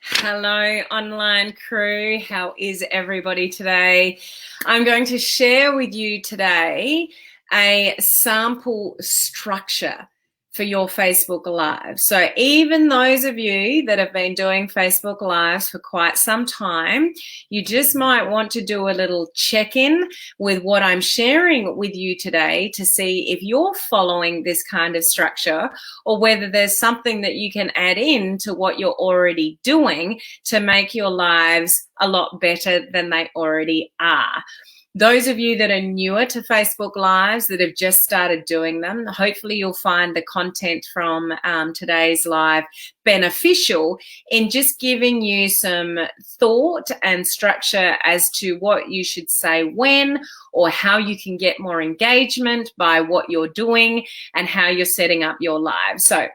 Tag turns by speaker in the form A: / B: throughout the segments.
A: Hello, online crew. How is everybody today? I'm going to share with you today a sample structure for your Facebook Live. So even those of you that have been doing Facebook Lives for quite some time, you just might want to do a little check-in with what I'm sharing with you today to see if you're following this kind of structure or whether there's something that you can add in to what you're already doing to make your lives a lot better than they already are. Those of you that are newer to Facebook Lives, that have just started doing them, hopefully you'll find the content from today's live beneficial in just giving you some thought and structure as to what you should say when, or how you can get more engagement by what you're doing and how you're setting up your live. So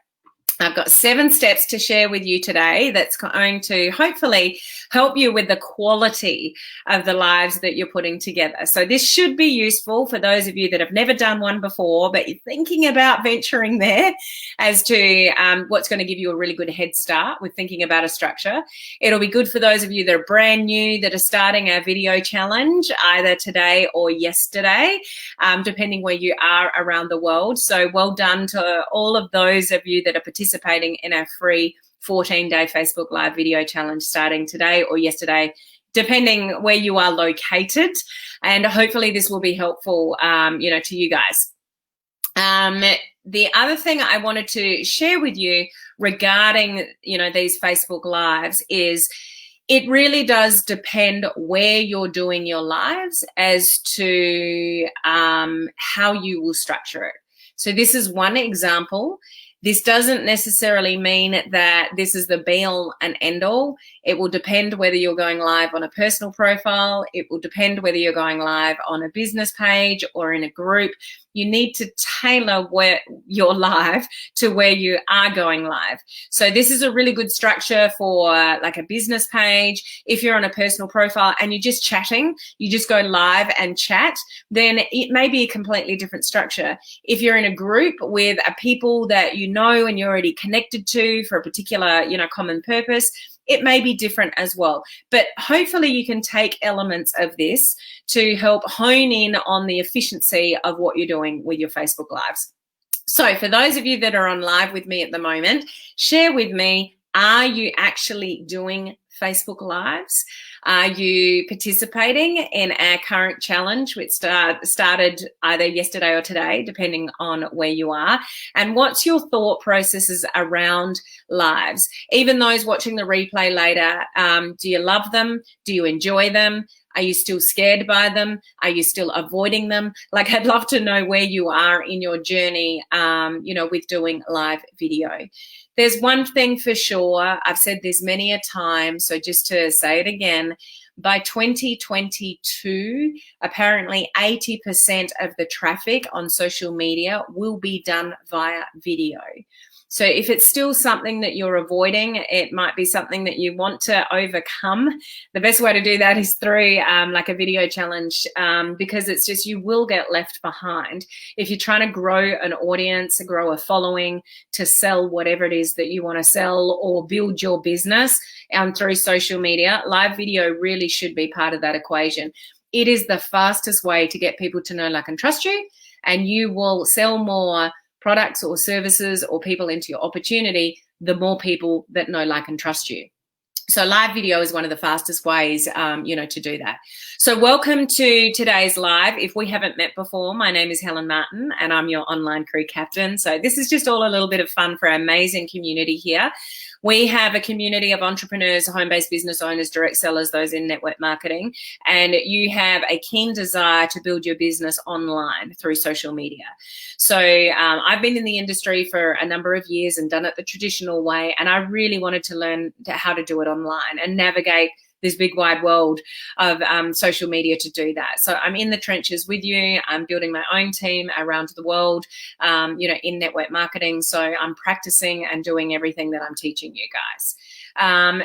A: I've got 7 steps to share with you today that's going to hopefully help you with the quality of the lives that you're putting together. So this should be useful for those of you that have never done one before, but you're thinking about venturing there as to what's going to give you a really good head start with thinking about a structure. It'll be good for those of you that are brand new, that are starting our video challenge either today or yesterday, depending where you are around the world. So well done to all of those of you that are participating in our free 14-day Facebook Live video challenge starting today or yesterday, depending where you are located. And hopefully this will be helpful, to you guys. The other thing I wanted to share with you regarding, these Facebook Lives is it really does depend where you're doing your lives as to how you will structure it. So this is one example. This doesn't necessarily mean that this is the be-all and end-all. It will depend whether you're going live on a personal profile. It will depend whether you're going live on a business page or in a group. You need to tailor your live to where you are going live. So this is a really good structure for like a business page. If you're on a personal profile and you're just chatting, you just go live and chat, then it may be a completely different structure. If you're in a group with people that you know and you're already connected to for a particular, common purpose, it may be different as well. But hopefully you can take elements of this to help hone in on the efficiency of what you're doing with your Facebook Lives. So for those of you that are on live with me at the moment, share with me, are you actually doing Facebook Lives? Are you participating in our current challenge, which started either yesterday or today, depending on where you are? And what's your thought processes around lives? Even those watching the replay later, do you love them? Do you enjoy them? Are you still scared by them? Are you still avoiding them? Like, I'd love to know where you are in your journey, with doing live video. There's one thing for sure. I've said this many a time, so just to say it again, by 2022, apparently 80% of the traffic on social media will be done via video. So if it's still something that you're avoiding, it might be something that you want to overcome. The best way to do that is through like a video challenge, because it's just, you will get left behind. If you're trying to grow an audience, grow a following, to sell whatever it is that you want to sell or build your business through social media, live video really should be part of that equation. It is the fastest way to get people to know, like, and trust you, and you will sell more products or services or people into your opportunity, the more people that know, like, and trust you. So live video is one of the fastest ways, to do that. So welcome to today's live. If we haven't met before, my name is Helen Martin and I'm your online crew captain. So this is just all a little bit of fun for our amazing community here. We have a community of entrepreneurs, home-based business owners, direct sellers, those in network marketing, and you have a keen desire to build your business online through social media. So I've been in the industry for a number of years and done it the traditional way, and I really wanted to learn how to do it online and navigate this big wide world of social media to do that. So I'm in the trenches with you. I'm building my own team around the world, in network marketing. So I'm practicing and doing everything that I'm teaching you guys.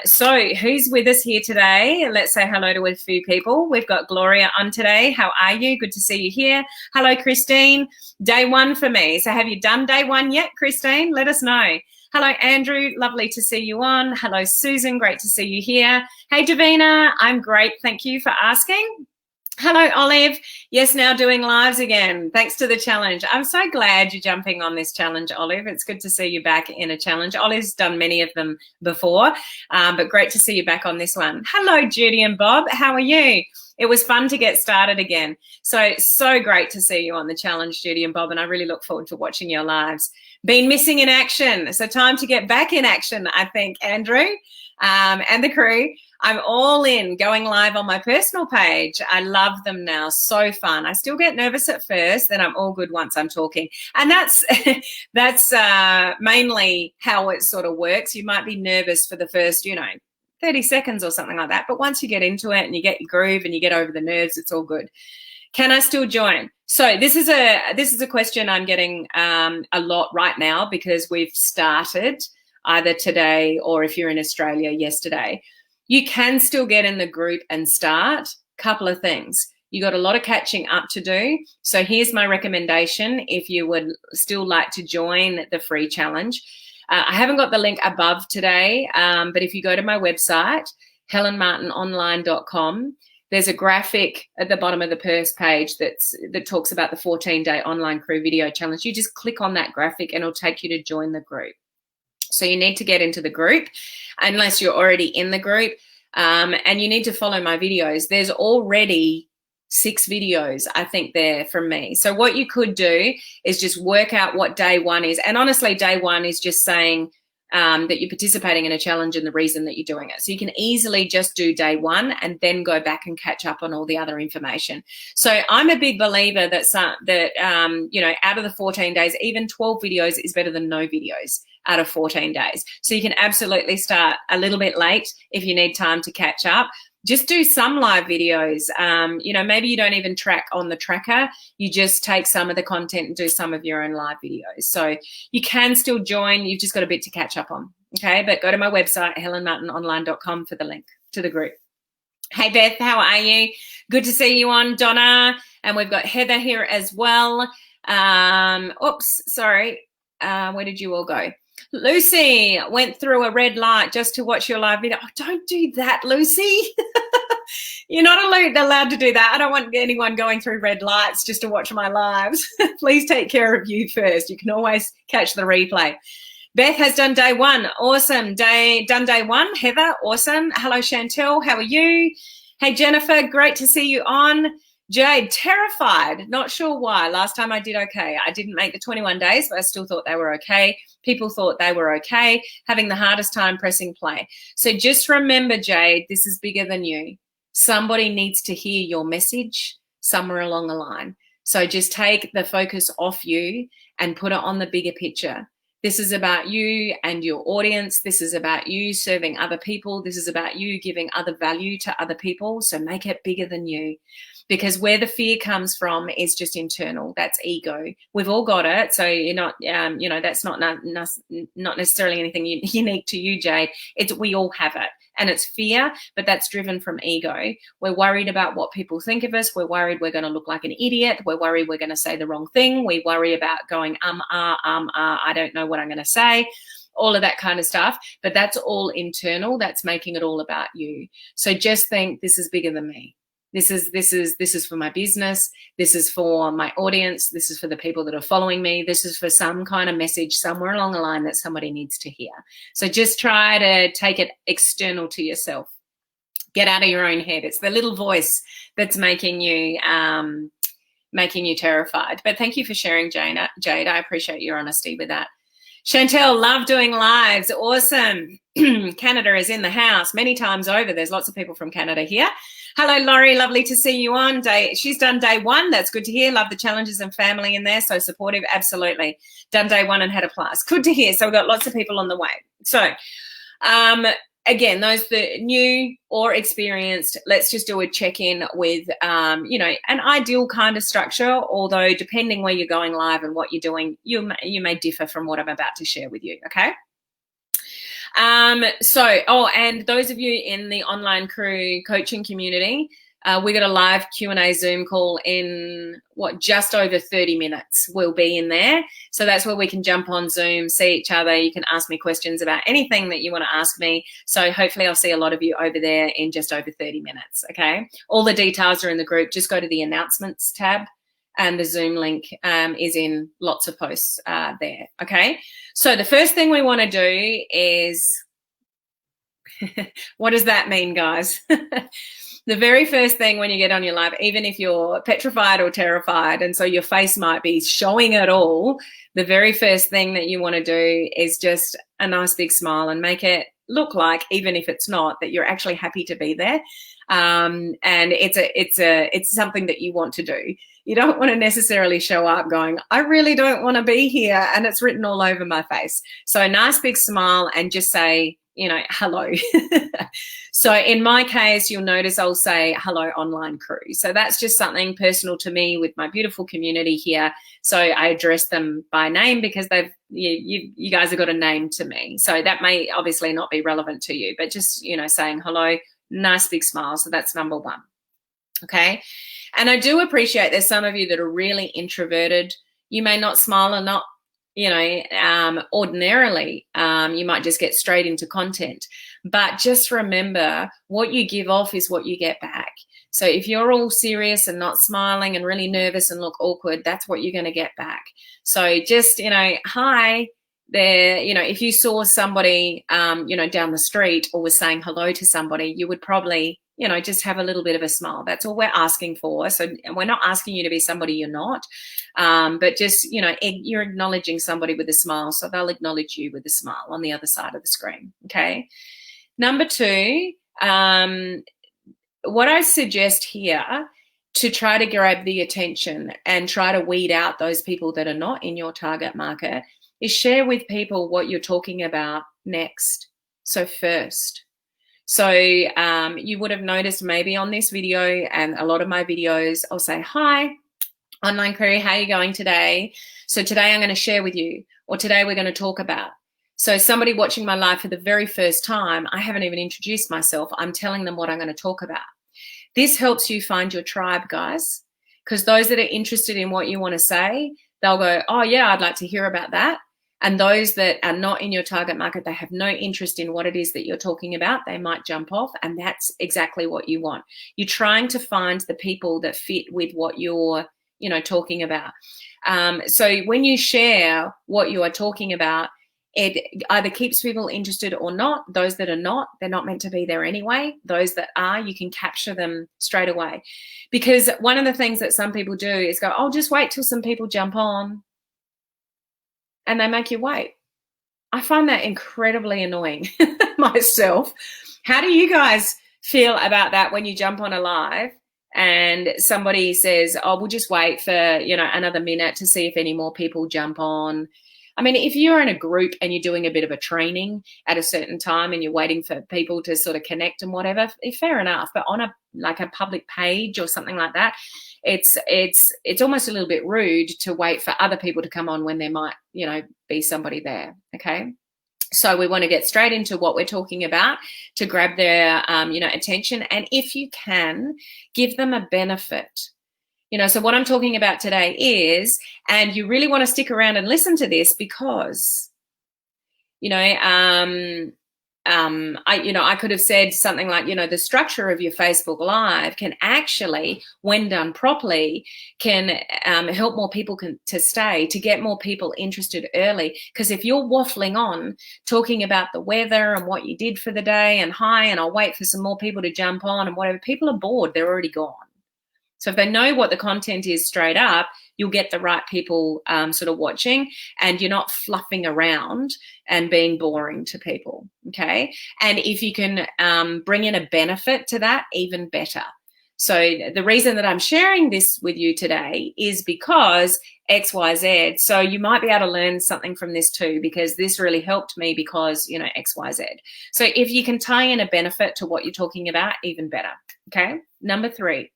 A: So who's with us here today? Let's say hello to a few people. We've got Gloria on today. How are you? Good to see you here. Hello, Christine. Day 1 for me. So have you done day 1 yet, Christine? Let us know. Hello, Andrew. Lovely to see you on. Hello, Susan. Great to see you here. Hey, Davina. I'm great. Thank you for asking. Hello, Olive. Yes, now doing lives again. Thanks to the challenge. I'm so glad you're jumping on this challenge, Olive. It's good to see you back in a challenge. Olive's done many of them before, but great to see you back on this one. Hello, Judy and Bob. How are you? It was fun to get started again. So great to see you on the challenge, Judy and Bob, and I really look forward to watching your lives. Been missing in action, so time to get back in action, I think, Andrew, and the crew. I'm all in, going live on my personal page. I love them now. So fun. I still get nervous at first, then I'm all good once I'm talking. And that's mainly how it sort of works. You might be nervous for the first, 30 seconds or something like that. But once you get into it and you get your groove and you get over the nerves, it's all good. Can I still join? So this is a question I'm getting a lot right now because we've started either today or if you're in Australia, yesterday. You can still get in the group and start. Couple of things. You got a lot of catching up to do. So here's my recommendation if you would still like to join the free challenge. I haven't got the link above today, but if you go to my website, helenmartinonline.com, there's a graphic at the bottom of the first page that talks about the 14-day online crew video challenge. You just click on that graphic and it'll take you to join the group. So you need to get into the group unless you're already in the group, and you need to follow my videos. There's already 6 videos, I think, there from me. So what you could do is just work out what day 1 is. And honestly, day 1 is just saying that you're participating in a challenge and the reason that you're doing it. So you can easily just do day 1 and then go back and catch up on all the other information. So I'm a big believer that out of the 14 days, even 12 videos is better than no videos out of 14 days. So you can absolutely start a little bit late if you need time to catch up. Just do some live videos. Maybe you don't even track on the tracker. You just take some of the content and do some of your own live videos. So you can still join. You've just got a bit to catch up on. Okay, but go to my website, helenmartinonline.com, for the link to the group. Hey, Beth, how are you? Good to see you on, Donna. And we've got Heather here as well. Oops, sorry. Where did you all go? Lucy went through a red light just to watch your live video. Oh, don't do that, Lucy. You're not allowed to do that. I don't want anyone going through red lights just to watch my lives. Please take care of you first. You can always catch the replay. Beth has done day 1. Awesome. Done day 1. Heather, awesome. Hello, Chantel. How are you? Hey, Jennifer, great to see you on. Jade, terrified. Not sure why. Last time I did okay. I didn't make the 21 days, but I still thought they were okay. People thought they were okay. Having the hardest time pressing play. So just remember, Jade, this is bigger than you. Somebody needs to hear your message somewhere along the line. So just take the focus off you and put it on the bigger picture. This is about you and your audience. This is about you serving other people. This is about you giving other value to other people. So make it bigger than you. Because where the fear comes from is just internal. That's ego. We've all got it. So you're not, that's not necessarily anything unique to you, Jade. We all have it. And it's fear, but that's driven from ego. We're worried about what people think of us. We're worried we're going to look like an idiot. We're worried we're going to say the wrong thing. We worry about going, I don't know what I'm going to say. All of that kind of stuff. But that's all internal. That's making it all about you. So just think, this is bigger than me. This is for my business. This is for my audience. This is for the people that are following me. This is for some kind of message somewhere along the line that somebody needs to hear. So just try to take it external to yourself. Get out of your own head. It's the little voice that's making you terrified. But thank you for sharing, Jade. I appreciate your honesty with that. Chantel, love doing lives. Awesome. Canada is in the house many times over. There's lots of people from Canada here. Hello, Laurie. Lovely to see you on. She's done day 1. That's good to hear. Love the challenges and family in there. So supportive. Absolutely. Done day 1 and had a blast. Good to hear. So we've got lots of people on the way. So again, those that new or experienced, let's just do a check-in with, an ideal kind of structure, although depending where you're going live and what you're doing, you may differ from what I'm about to share with you, okay? And those of you in the online crew coaching community, We got a live Q&A Zoom call in just over 30 minutes. We'll be in there. So that's where we can jump on Zoom, see each other. You can ask me questions about anything that you want to ask me. So hopefully I'll see a lot of you over there in just over 30 minutes. Okay. All the details are in the group. Just go to the announcements tab and the Zoom link is in lots of posts there. Okay. So the first thing we want to do is, what does that mean, guys? The very first thing when you get on your live, even if you're petrified or terrified, and so your face might be showing it all, the very first thing that you want to do is just a nice big smile and make it look like, even if it's not, that you're actually happy to be there. And it's something that you want to do. You don't want to necessarily show up going, I really don't want to be here, and it's written all over my face. So a nice big smile and just say, hello. So in my case, you'll notice I'll say hello online crew. So that's just something personal to me with my beautiful community here. So I address them by name because you guys have got a name to me. So that may obviously not be relevant to you, but just, saying hello, nice big smile. So that's number one. Okay. And I do appreciate there's some of you that are really introverted. You may not smile or not, ordinarily, you might just get straight into content. But just remember, what you give off is what you get back. So if you're all serious and not smiling and really nervous and look awkward, that's what you're going to get back. So just, hi there, if you saw somebody, down the street or was saying hello to somebody, you would probably, just have a little bit of a smile. That's all we're asking for. So we're not asking you to be somebody you're not, but just, you're acknowledging somebody with a smile. So they'll acknowledge you with a smile on the other side of the screen. Okay. Number two, what I suggest here to try to grab the attention and try to weed out those people that are not in your target market is share with people what you're talking about next. So first. So you would have noticed maybe on this video and a lot of my videos, I'll say, hi, online crew, how are you going today? So today I'm going to share with you, or today we're going to talk about. So somebody watching my live for the very first time, I haven't even introduced myself. I'm telling them what I'm going to talk about. This helps you find your tribe, guys, because those that are interested in what you want to say, they'll go, oh yeah, I'd like to hear about that. And those that are not in your target market, they have no interest in what it is that you're talking about, they might jump off, and that's exactly what you want. You're trying to find the people that fit with what you're, talking about. So when you share what you are talking about, it either keeps people interested or not. Those that are not, they're not meant to be there anyway. Those that are, you can capture them straight away. Because one of the things that some people do is go, oh, just wait till some people jump on. And they make you wait. I find that incredibly annoying myself. How do you guys feel about that when you jump on a live and somebody says, oh, we'll just wait for, another minute to see if any more people jump on? I mean, if you're in a group and you're doing a bit of a training at a certain time and you're waiting for people to sort of connect and whatever, fair enough. But on a public page or something like that, it's almost a little bit rude to wait for other people to come on when there might, be somebody there. Okay. So we want to get straight into what we're talking about to grab their, attention. And if you can, give them a benefit. So what I'm talking about today is, and you really want to stick around and listen to this because, I could have said something like, the structure of your Facebook Live can actually, when done properly, can help more people to stay, to get more people interested early. Because if you're waffling on, talking about the weather and what you did for the day and hi, and I'll wait for some more people to jump on and whatever, people are bored, they're already gone. So if they know what the content is straight up, you'll get the right people sort of watching, and you're not fluffing around and being boring to people, okay? And if you can bring in a benefit to that, even better. So the reason that I'm sharing this with you today is because XYZ. So you might be able to learn something from this too, because this really helped me because, XYZ. So if you can tie in a benefit to what you're talking about, even better, okay? Number 3.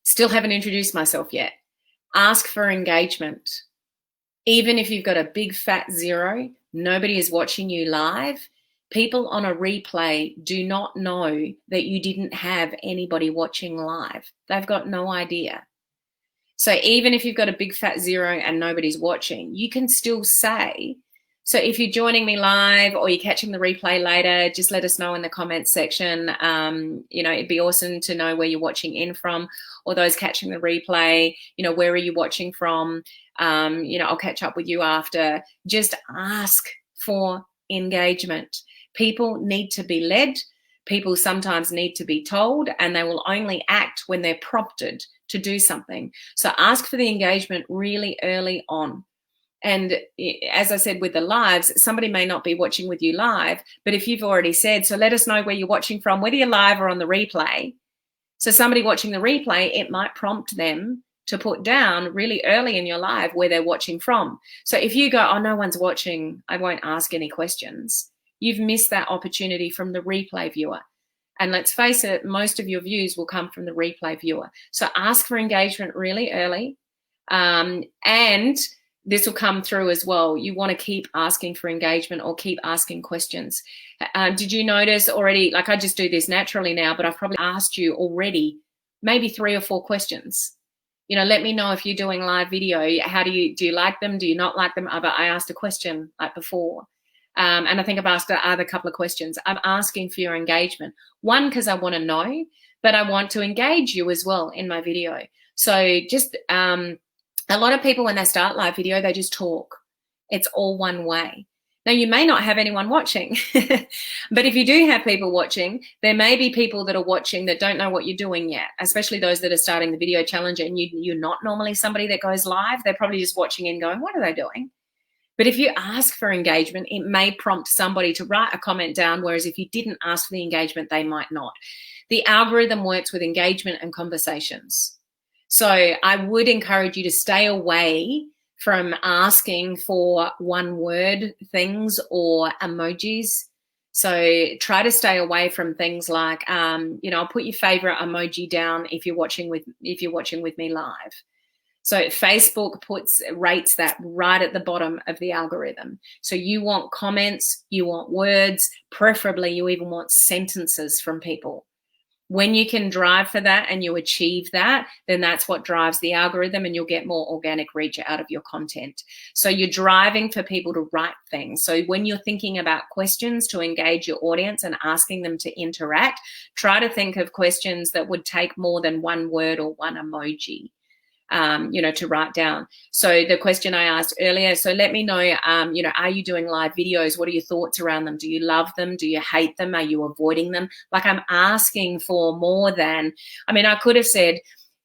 A: Still haven't introduced myself yet. Ask for engagement. Even if you've got a big fat 0, nobody is watching you live, People on a replay do not know that you didn't have anybody watching live. They've got no idea. So even if you've got a big fat 0 and nobody's watching, you can still say, so if you're joining me live or you're catching the replay later, just let us know in the comments section. It'd be awesome to know where you're watching in from, or those catching the replay, where are you watching from? I'll catch up with you after. Just ask for engagement. People need to be led. People sometimes need to be told, and they will only act when they're prompted to do something. So ask for the engagement really early on. And as I said with the lives, somebody may not be watching with you live, but if you've already said, so let us know where you're watching from, whether you're live or on the replay. So somebody watching the replay, it might prompt them to put down really early in your live where they're watching from. So if you go, oh, no one's watching, I won't ask any questions, you've missed that opportunity from the replay viewer. And let's face it, most of your views will come from the replay viewer. So ask for engagement really early. And this will come through as well. You want to keep asking for engagement or keep asking questions. Did you notice already, like I just do this naturally now, but I've probably asked you already maybe 3 or 4 questions. Let me know if you're doing live video. How do you like them? Do you not like them? But I asked a question like before. And I think I've asked other couple of questions. I'm asking for your engagement. One, because I want to know, but I want to engage you as well in my video. So just a lot of people, when they start live video, they just talk. It's all one way. Now, you may not have anyone watching, but if you do have people watching, there may be people that are watching that don't know what you're doing yet, especially those that are starting the video challenge, and you're not normally somebody that goes live. They're probably just watching and going, what are they doing? But if you ask for engagement, it may prompt somebody to write a comment down, whereas if you didn't ask for the engagement, they might not. The algorithm works with engagement and conversations. So I would encourage you to stay away from asking for one-word things or emojis. So try to stay away from things like, I'll put your favorite emoji down if you're watching with me live. So Facebook rates that right at the bottom of the algorithm. So you want comments, you want words, preferably you even want sentences from people. When you can drive for that and you achieve that, then that's what drives the algorithm, and you'll get more organic reach out of your content. So you're driving for people to write things. So when you're thinking about questions to engage your audience and asking them to interact, try to think of questions that would take more than one word or one emoji. To write down. So the question I asked earlier, so let me know, are you doing live videos? What are your thoughts around them? Do you love them? Do you hate them? Are you avoiding them? Like, I'm asking for more than, I could have said,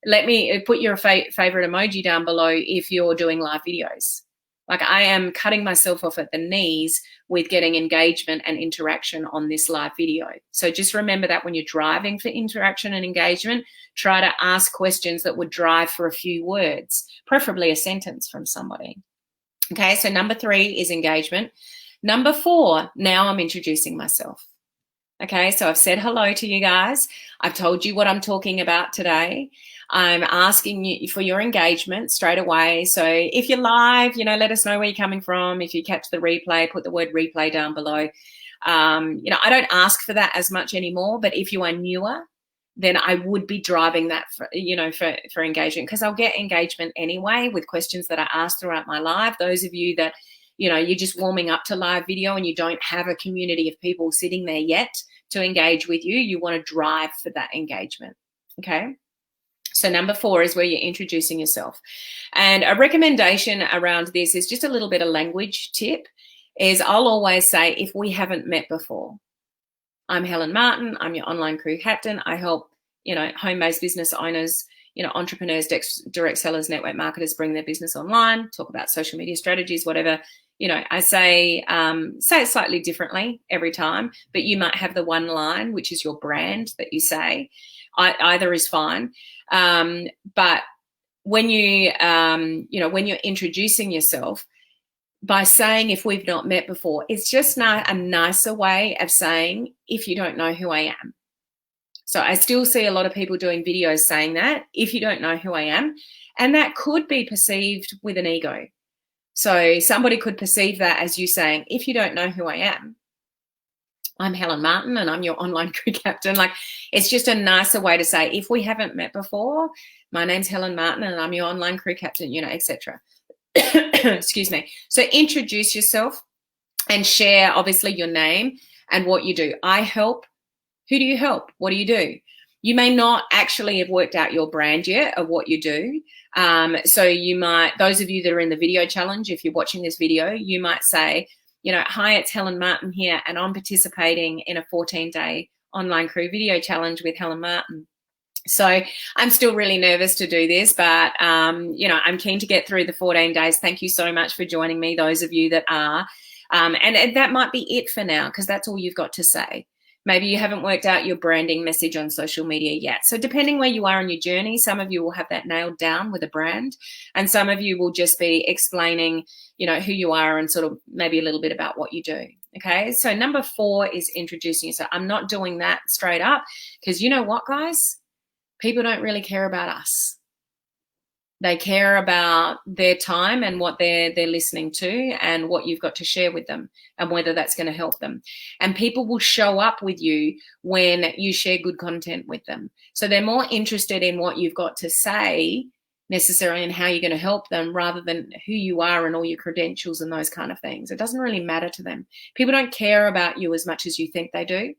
A: let me put your favorite emoji down below if you're doing live videos. Like, I am cutting myself off at the knees with getting engagement and interaction on this live video. So just remember that when you're driving for interaction and engagement, try to ask questions that would drive for a few words, preferably a sentence from somebody. Okay, so number 3 is engagement. Number 4, now I'm introducing myself. Okay, so I've said hello to you guys. I've told you what I'm talking about today. I'm asking you for your engagement straight away. So if you're live, let us know where you're coming from. If you catch the replay, put the word replay down below. I don't ask for that as much anymore, but if you are newer, then I would be driving that for engagement, because I'll get engagement anyway with questions that I ask throughout my live. Those of you that, you're just warming up to live video and you don't have a community of people sitting there yet to engage with you, you want to drive for that engagement. Okay. So number 4 is where you're introducing yourself. And a recommendation around this is just a little bit of language tip is I'll always say, if we haven't met before. I'm Helen Martin. I'm your online crew captain. I help, home-based business owners, entrepreneurs, direct sellers, network marketers bring their business online, talk about social media strategies, whatever. I say it slightly differently every time, but you might have the one line, which is your brand that you say. Either is fine. But when you, when you're introducing yourself, by saying if we've not met before, it's just a nicer way of saying if you don't know who I am. So I still see a lot of people doing videos saying that, if you don't know who I am, and that could be perceived with an ego. So somebody could perceive that as you saying, if you don't know who I am. I'm Helen Martin and I'm your online crew captain. Like, it's just a nicer way to say, if we haven't met before, my name's Helen Martin and I'm your online crew captain, you know, etc. Excuse me. So introduce yourself and share obviously your name and what you do. I help. Who do you help? What do you do? You may not actually have worked out your brand yet of what you do. So you might, those of you that are in the video challenge, if you're watching this video, you might say, you know, hi, it's Helen Martin here, and I'm participating in a 14-day online crew video challenge with Helen Martin. So I'm still really nervous to do this, but, you know, I'm keen to get through the 14 days. Thank you so much for joining me, those of you that are. And that might be it for now, because that's all you've got to say. Maybe you haven't worked out your branding message on social media yet. So depending where you are in your journey, some of you will have that nailed down with a brand, and some of you will just be explaining, you know, who you are and sort of maybe a little bit about what you do. Okay, so number 4 is introducing yourself. I'm not doing that straight up because you know what, guys? People don't really care about us. They care about their time and what they're listening to and what you've got to share with them and whether that's going to help them. And people will show up with you when you share good content with them. So they're more interested in what you've got to say necessarily and how you're going to help them rather than who you are and all your credentials and those kind of things. It doesn't really matter to them. People don't care about you as much as you think they do.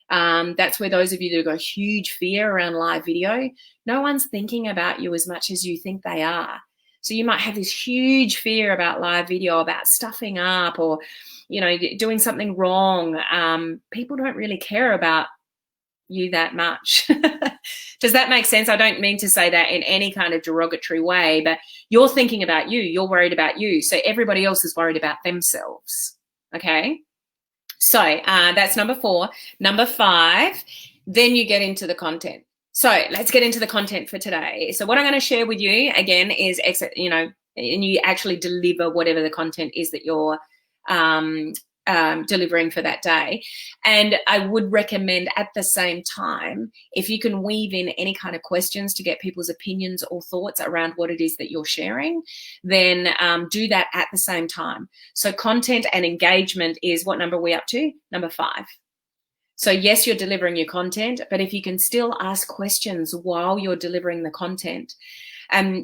A: That's where those of you that have got huge fear around live video, no one's thinking about you as much as you think they are. So you might have this huge fear about live video, about stuffing up or, you know, doing something wrong. People don't really care about you that much. Does that make sense? I don't mean to say that in any kind of derogatory way, but you're thinking about you. You're worried about you. So everybody else is worried about themselves. Okay. So that's number 4. Number 5, then you get into the content. So let's get into the content for today. So what I'm going to share with you again is, you know, and you actually deliver whatever the content is that you're delivering for that day. And I would recommend at the same time, if you can weave in any kind of questions to get people's opinions or thoughts around what it is that you're sharing, then do that at the same time. So content and engagement is, what number are we up to? Number 5. So yes, you're delivering your content, but if you can still ask questions while you're delivering the content,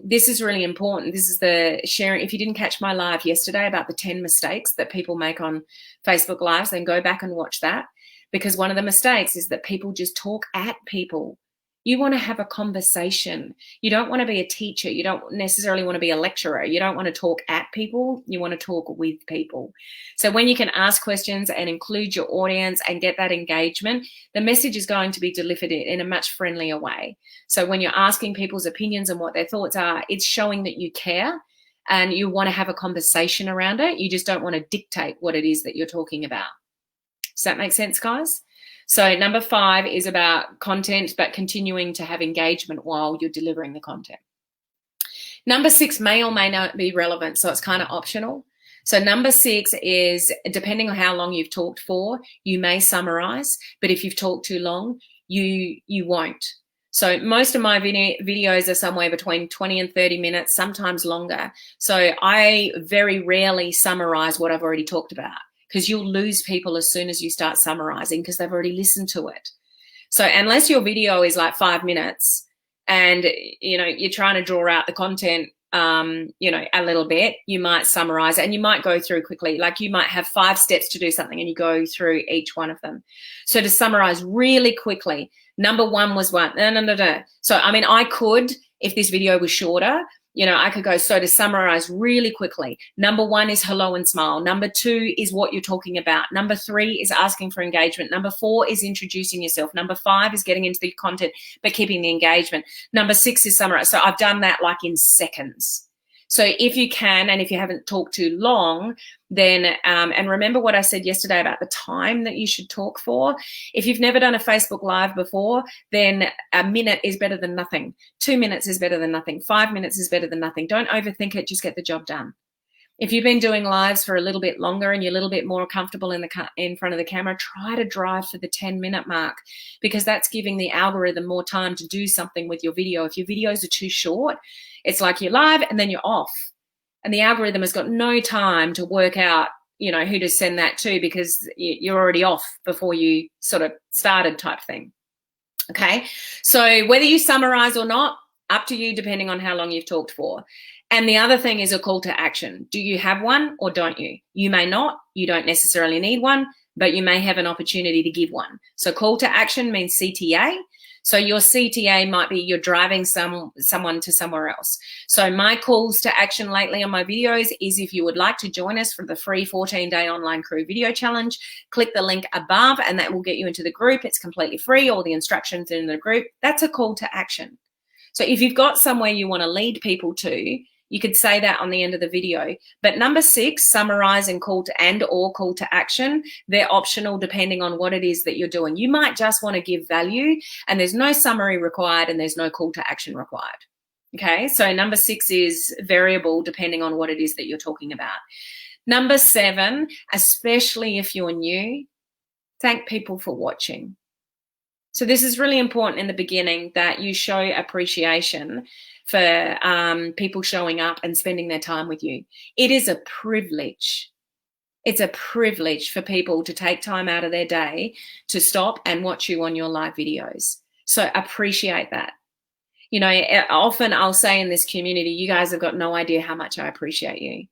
A: this is really important. This is the sharing. If you didn't catch my live yesterday about the 10 mistakes that people make on Facebook Lives, then go back and watch that, because one of the mistakes is that people just talk at people. You want to have a conversation. You don't want to be a teacher. You don't necessarily want to be a lecturer. You don't want to talk at people. You want to talk with people. So when you can ask questions and include your audience and get that engagement, the message is going to be delivered in a much friendlier way. So when you're asking people's opinions and what their thoughts are, it's showing that you care and you want to have a conversation around it. You just don't want to dictate what it is that you're talking about. Does that make sense, guys? So number 5 is about content, but continuing to have engagement while you're delivering the content. Number 6 may or may not be relevant, so it's kind of optional. So number 6 is, depending on how long you've talked for, you may summarize, but if you've talked too long, you won't. So most of my videos are somewhere between 20 and 30 minutes, sometimes longer. So I very rarely summarize what I've already talked about, because you'll lose people as soon as you start summarizing because they've already listened to it. So unless your video is like 5 minutes and, you know, you're trying to draw out the content, you know, a little bit, you might summarize it and you might go through quickly. Like you might have 5 steps to do something and you go through each one of them. So to summarize really quickly, number 1 was what? No. So, I mean, I could, if this video was shorter, you know, I could go, so to summarize really quickly, number 1 is hello and smile. Number 2 is what you're talking about. Number 3 is asking for engagement. Number 4 is introducing yourself. Number 5 is getting into the content, but keeping the engagement. Number 6 is summarize. So I've done that like in seconds. So if you can, and if you haven't talked too long, then, and remember what I said yesterday about the time that you should talk for. If you've never done a Facebook Live before, then a minute is better than nothing. 2 minutes is better than nothing. 5 minutes is better than nothing. Don't overthink it. Just get the job done. If you've been doing lives for a little bit longer and you're a little bit more comfortable in front of the camera, try to drive for the 10-minute mark, because that's giving the algorithm more time to do something with your video. If your videos are too short, it's like you're live and then you're off. And the algorithm has got no time to work out, who to send that to, because you're already off before you sort of started type thing. Okay, so whether you summarize or not, up to you, depending on how long you've talked for. And the other thing is a call to action. Do you have one or don't you? You may not, you don't necessarily need one, but you may have an opportunity to give one. So call to action means CTA. So your CTA might be you're driving someone to somewhere else. So my calls to action lately on my videos is, if you would like to join us for the free 14-day online crew video challenge, click the link above and that will get you into the group. It's completely free. All the instructions in the group. That's a call to action. So if you've got somewhere you want to lead people to, you could say that on the end of the video. But number 6, summarize and call to action, they're optional depending on what it is that you're doing. You might just want to give value and there's no summary required and there's no call to action required. Okay, so number 6 is variable depending on what it is that you're talking about. Number 7, especially if you're new, thank people for watching. So this is really important in the beginning, that you show appreciation for people showing up and spending their time with you. It is a privilege. It's a privilege for people to take time out of their day to stop and watch you on your live videos. So appreciate that. Often I'll say in this community, you guys have got no idea how much I appreciate you.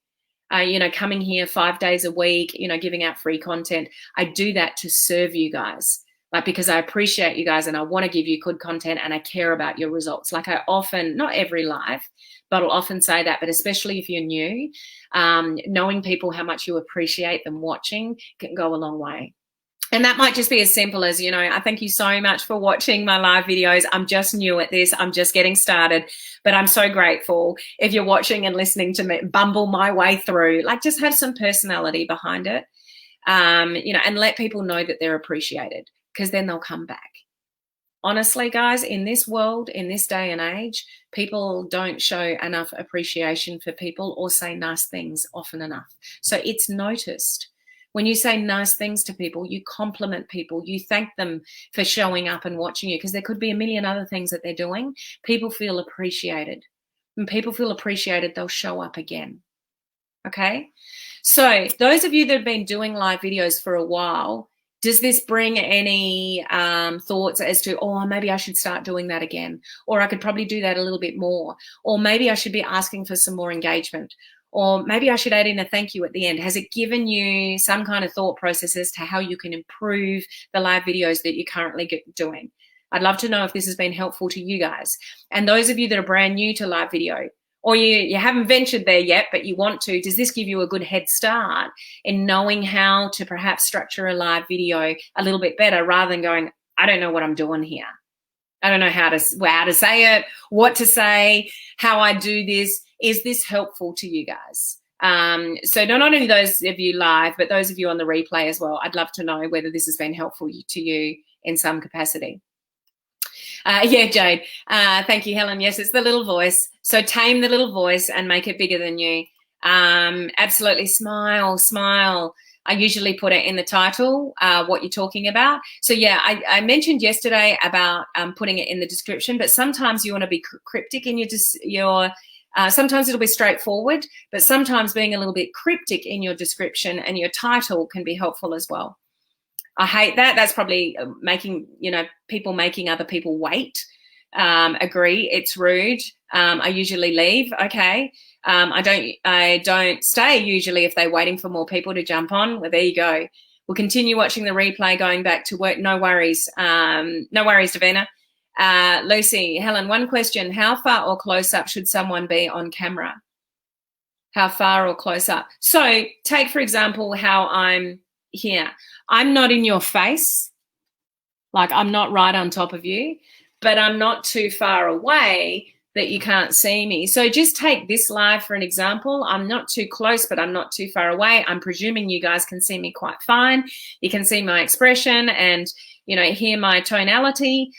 A: Coming here 5 days a week, giving out free content. I do that to serve you guys. Because I appreciate you guys and I want to give you good content and I care about your results. I often, not every live, but I'll often say that, but especially if you're new, knowing people how much you appreciate them watching can go a long way. And that might just be as simple as, I thank you so much for watching my live videos. I'm just new at this. I'm just getting started, but I'm so grateful if you're watching and listening to me bumble my way through. Just have some personality behind it, and let people know that they're appreciated, because then they'll come back. Honestly, guys, in this world, in this day and age, people don't show enough appreciation for people or say nice things often enough. So it's noticed. When you say nice things to people, you compliment people, you thank them for showing up and watching you, because there could be a million other things that they're doing. People feel appreciated. When people feel appreciated, they'll show up again. Okay? So those of you that have been doing live videos for a while, does this bring any thoughts as to, maybe I should start doing that again, or I could probably do that a little bit more, or maybe I should be asking for some more engagement, or maybe I should add in a thank you at the end? Has it given you some kind of thought process as to how you can improve the live videos that you're currently doing? I'd love to know if this has been helpful to you guys. And those of you that are brand new to live video, or you haven't ventured there yet, but you want to, does this give you a good head start in knowing how to perhaps structure a live video a little bit better, rather than going, I don't know what I'm doing here. I don't know how to say it, what to say, how I do this. Is this helpful to you guys? So not only those of you live, but those of you on the replay as well. I'd love to know whether this has been helpful to you in some capacity. Yeah, Jade. Thank you, Helen. Yes, it's the little voice. So tame the little voice and make it bigger than you. Absolutely. Smile. I usually put it in the title, what you're talking about. So yeah, I mentioned yesterday about putting it in the description, but sometimes you want to be cryptic in your sometimes it'll be straightforward, but sometimes being a little bit cryptic in your description and your title can be helpful as well. I hate that. That's probably making other people wait. Agree. It's rude. I usually leave. Okay. I don't stay usually if they're waiting for more people to jump on. Well, there you go. We'll continue watching the replay going back to work. No worries. No worries, Davina. Lucy, Helen, one question. How far or close up should someone be on camera? How far or close up? So take, for example, how I'm here. I'm not in your face. Like, I'm not right on top of you, but I'm not too far away that you can't see me. So just take this live for an example. I'm not too close, but I'm not too far away. I'm presuming you guys can see me quite fine. You can see my expression and, hear my tonality.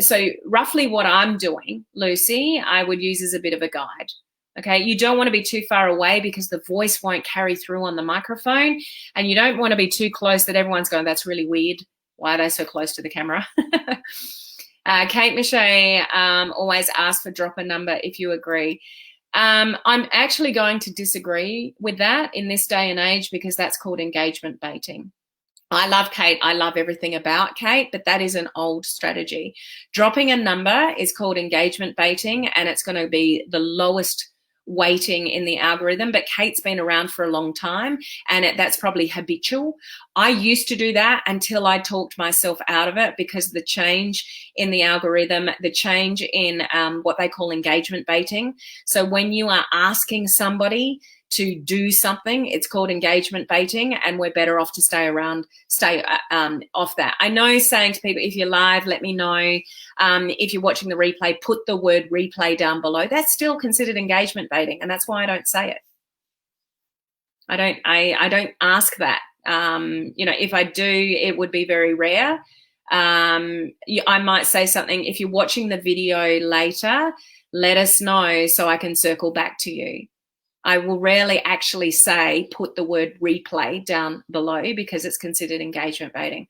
A: So roughly what I'm doing, Lucy, I would use as a bit of a guide. Okay, you don't want to be too far away because the voice won't carry through on the microphone, and you don't want to be too close that everyone's going, that's really weird. Why are they so close to the camera? Kate Miche always asks for drop a number if you agree. I'm actually going to disagree with that in this day and age, because that's called engagement baiting. I love Kate. I love everything about Kate, but that is an old strategy. Dropping a number is called engagement baiting, and it's going to be the lowest weighting in the algorithm. But Kate's been around for a long time, and that's probably habitual. I used to do that until I talked myself out of it, because the change in the algorithm, the change in what they call engagement baiting. So when you are asking somebody to do something, it's called engagement baiting, and we're better off to stay off that. I know saying to people, if you're live, let me know. If you're watching the replay, put the word replay down below. That's still considered engagement baiting, and that's why I don't say it. I don't ask that. If I do, it would be very rare. I might say something. If you're watching the video later, let us know so I can circle back to you. I will rarely actually say put the word replay down below, because it's considered engagement baiting.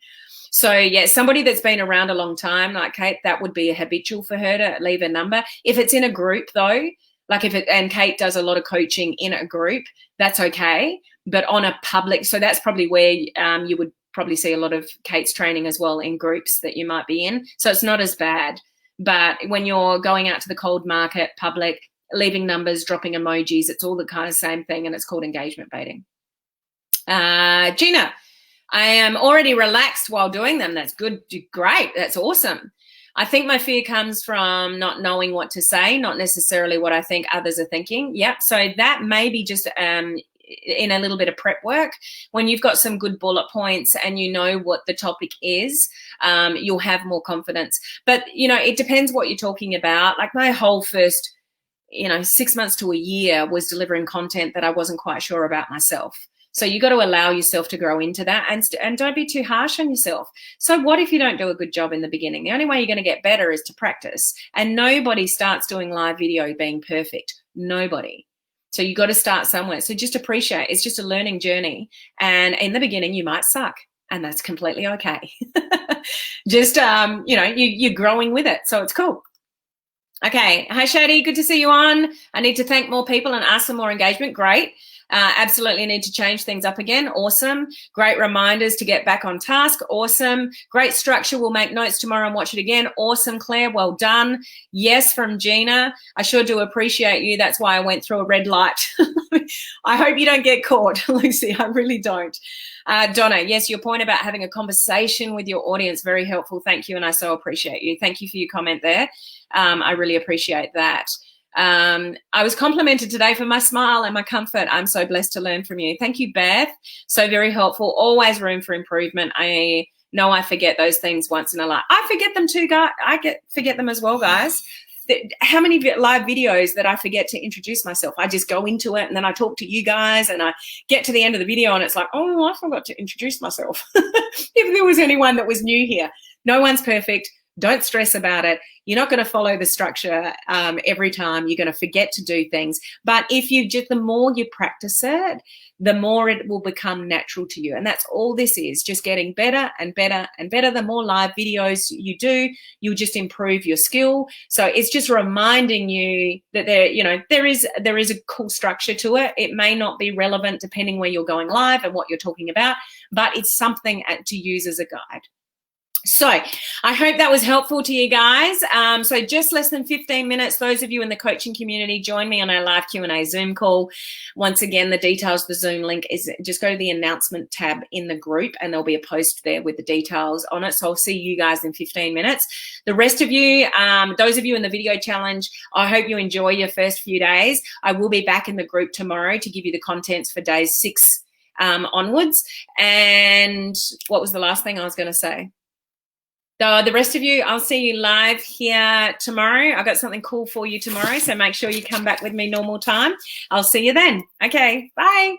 A: So yeah, somebody that's been around a long time, like Kate, that would be a habitual for her to leave a number. If it's in a group though, and Kate does a lot of coaching in a group, that's okay. But on a public, so that's probably where you would probably see a lot of Kate's training as well, in groups that you might be in. So it's not as bad. But when you're going out to the cold market, public, leaving numbers, dropping emojis, it's all the kind of same thing, and it's called engagement baiting. Gina, I am already relaxed while doing them. That's good. Great. That's awesome. I think my fear comes from not knowing what to say, not necessarily what I think others are thinking. Yep. So that may be just in a little bit of prep work. When you've got some good bullet points and you know what the topic is, you'll have more confidence. But, it depends what you're talking about. Like my whole first 6 months to a year was delivering content that I wasn't quite sure about myself. So you got to allow yourself to grow into that, and don't be too harsh on yourself. So what if you don't do a good job in the beginning? The only way you're going to get better is to practice. And nobody starts doing live video being perfect. Nobody. So you got to start somewhere. So just appreciate it's just a learning journey. And in the beginning, you might suck, and that's completely okay. Just, you're growing with it. So it's cool. Okay. Hi, Shady. Good to see you on. I need to thank more people and ask for more engagement. Great. Absolutely need to change things up again. Awesome. Great reminders to get back on task. Awesome. Great structure. We'll make notes tomorrow and watch it again. Awesome, Claire. Well done. Yes, from Gina. I sure do appreciate you. That's why I went through a red light. I hope you don't get caught, Lucy. I really don't. Donna, yes, your point about having a conversation with your audience, very helpful. Thank you, and I so appreciate you. Thank you for your comment there. I really appreciate that. I was complimented today for my smile and my comfort. I'm so blessed to learn from you. Thank you, Beth. So very helpful. Always room for improvement. I know I forget those things once in a life. I forget them too, guys. Forget them as well, guys. How many live videos that I forget to introduce myself? I just go into it and then I talk to you guys and I get to the end of the video and it's like, oh, I forgot to introduce myself. If there was anyone that was new here. No one's perfect. Don't stress about it. You're not going to follow the structure every time. You're going to forget to do things. But the more you practice it, the more it will become natural to you. And that's all this is, just getting better and better and better. The more live videos you do, you'll just improve your skill. So it's just reminding you that there is a cool structure to it. It may not be relevant depending where you're going live and what you're talking about, but it's something to use as a guide. So I hope that was helpful to you guys. So just less than 15 minutes. Those of you in the coaching community, join me on our live Q&A Zoom call. Once again, the details, the Zoom link is just go to the announcement tab in the group and there'll be a post there with the details on it. So I'll see you guys in 15 minutes. The rest of you, those of you in the video challenge, I hope you enjoy your first few days. I will be back in the group tomorrow to give you the contents for days 6 onwards. And what was the last thing I was going to say? So the rest of you, I'll see you live here tomorrow. I've got something cool for you tomorrow, so make sure you come back with me normal time. I'll see you then. Okay, bye.